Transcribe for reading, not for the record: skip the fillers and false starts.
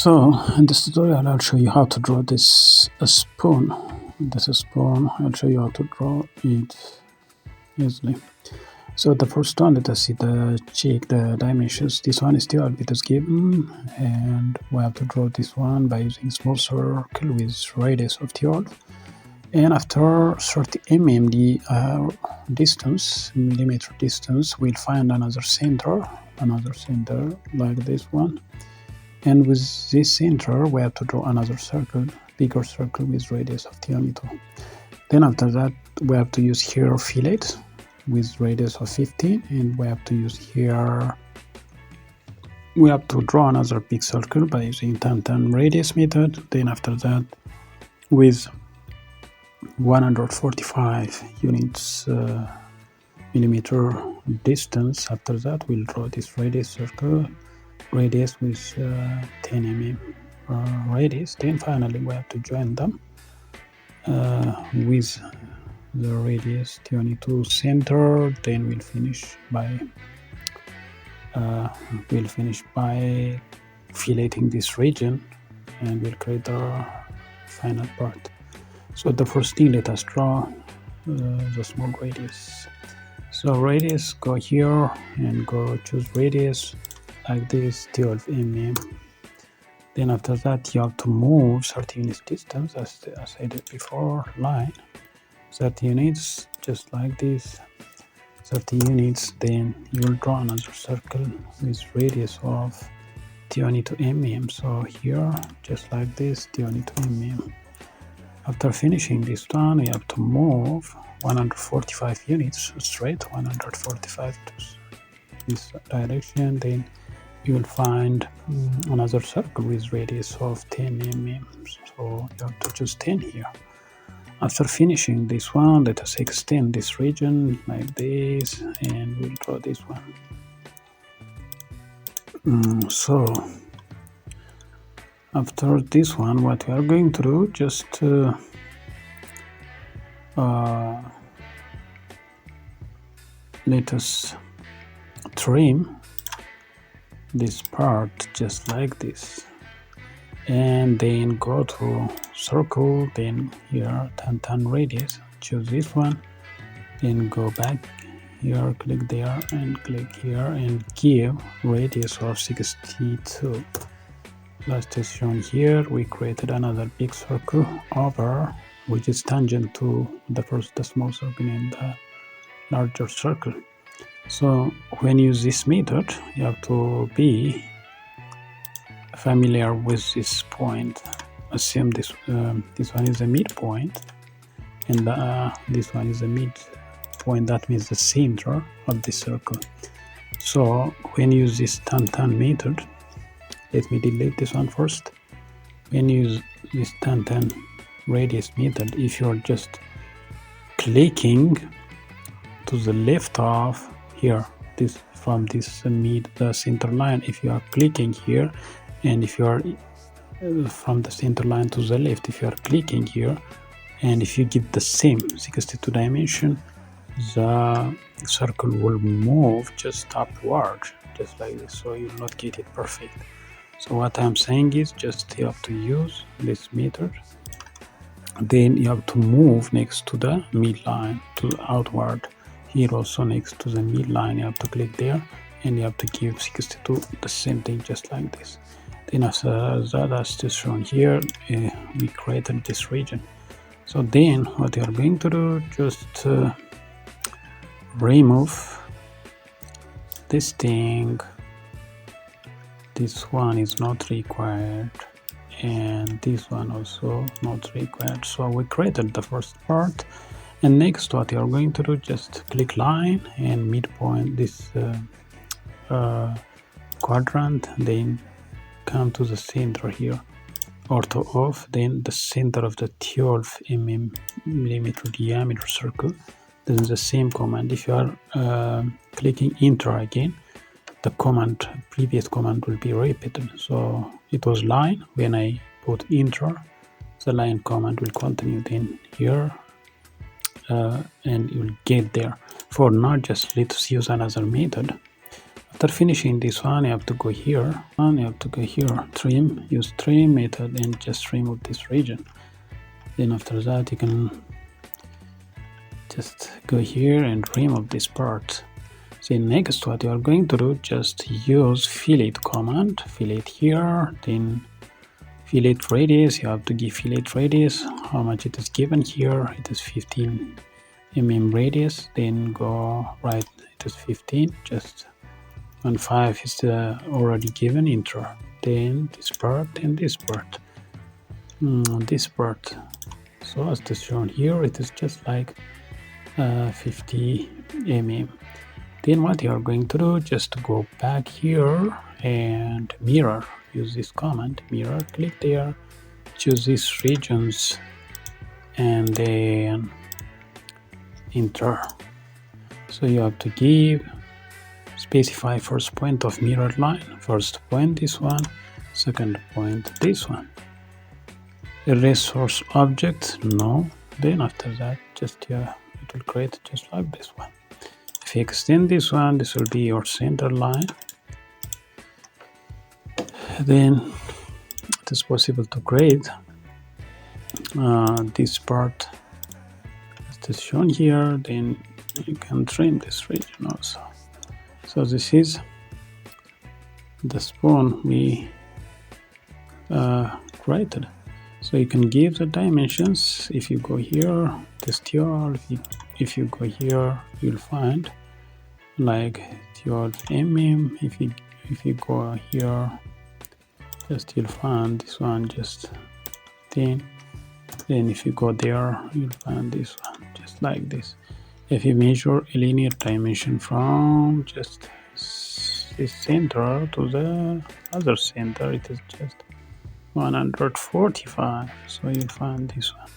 So in this tutorial I'll show you how to draw this spoon. This is spoon. I'll show you how to draw it easily. So the first one, let us see check the dimensions. This one is 12 it is given, and we have to draw this one by using small circle with radius of 12. And after 30 mm the distance, millimeter distance, we'll find another center like this one. And with this center, we have to draw another circle, bigger circle with radius of 22. Then after that, we have to use here fillet with radius of 15, and we have to use here, we have to draw another big circle by using tan radius method. Then after that, with 145 units millimeter distance, after that we'll draw this radius circle, radius with 10 mm radius. Then finally we have to join them with the radius 22 center. Then we'll finish by filleting this region, and we'll create our final part. So the first thing, let us draw the small radius. So radius, go here and go choose radius like this, 12 mm. Then after that you have to move 30 units distance as I did before, line 30 units just like this, 30 units. Then you will draw another circle with radius of 22 mm. So here just like this, 22 mm. After finishing this one, we have to move 145 units straight, 145 to this direction. Then you will find another circle with radius of 10 mm. So you have to choose 10 here. After finishing this one, let us extend this region like this, and we'll draw this one. So after this one, what we are going to do, just let us trim this part just like this, and then go to circle, then here tan radius, choose this one, then go back here, click there and click here, and give radius of 62. Last is shown here. We created another big circle over, which is tangent to the small circle and the larger circle. So when you use this method, you have to be familiar with this point. Assume this one is a midpoint, and this one is a midpoint. That means the center of the circle. So when you use this tan method, let me delete this one first. When you use this tan radius method, if you're just clicking to the left of here, this from this the center line, if you are clicking here, and if you are from the center line to the left, if you are clicking here, and if you give the same 62 dimension, the circle will move just upward, just like this. So you will not get it perfect. So what I'm saying is, just you have to use this method. Then you have to move next to the midline, to the outward. Here also next to the midline, you have to click there, and you have to give 62, the same thing, just like this. Then after that, as is shown here, we created this region. So then what you are going to do, just remove this thing. This one is not required, and this one also not required. So we created the first part, and next what you are going to do, just click line and midpoint this quadrant, then come to the center here, ortho off, then the center of the 12 millimeter diameter circle. This is the same command. If you are clicking enter again, the previous command will be repeated. So it was line. When I put enter, the line command will continue. Then here, and you will get there. For now, just let's use another method. after finishing this one, you have to go here, trim, use trim method and just remove this region. Then after that you can just go here and remove this part. So next what you are going to do, just use fillet command, fillet here, then fillet radius, you have to give fillet radius, how much it is given here, it is 15 mm radius, then go right, it is 15, just 1.5 is already given, enter, then this part and this part, this part. So as it is shown here, it is just like 50 mm. Then what you are going to do, just go back here and mirror, use this command, mirror, click there, choose these regions and then enter. So you have to specify first point of mirror line, first point this one, second point this one. Erase source object, no. Then after that, just it will create just like this one. If you extend this one, this will be your center line. Then it is possible to create this part as is shown here. Then you can trim this region also. So this is the spoon we created. So you can give the dimensions. If you go here, test your, if you go here, you'll find like 12 mm. If you go here, just you'll find this one just 10. Then if you go there, you'll find this one just like this. If you measure a linear dimension from just this center to the other center, it is just 145. So you'll find this one.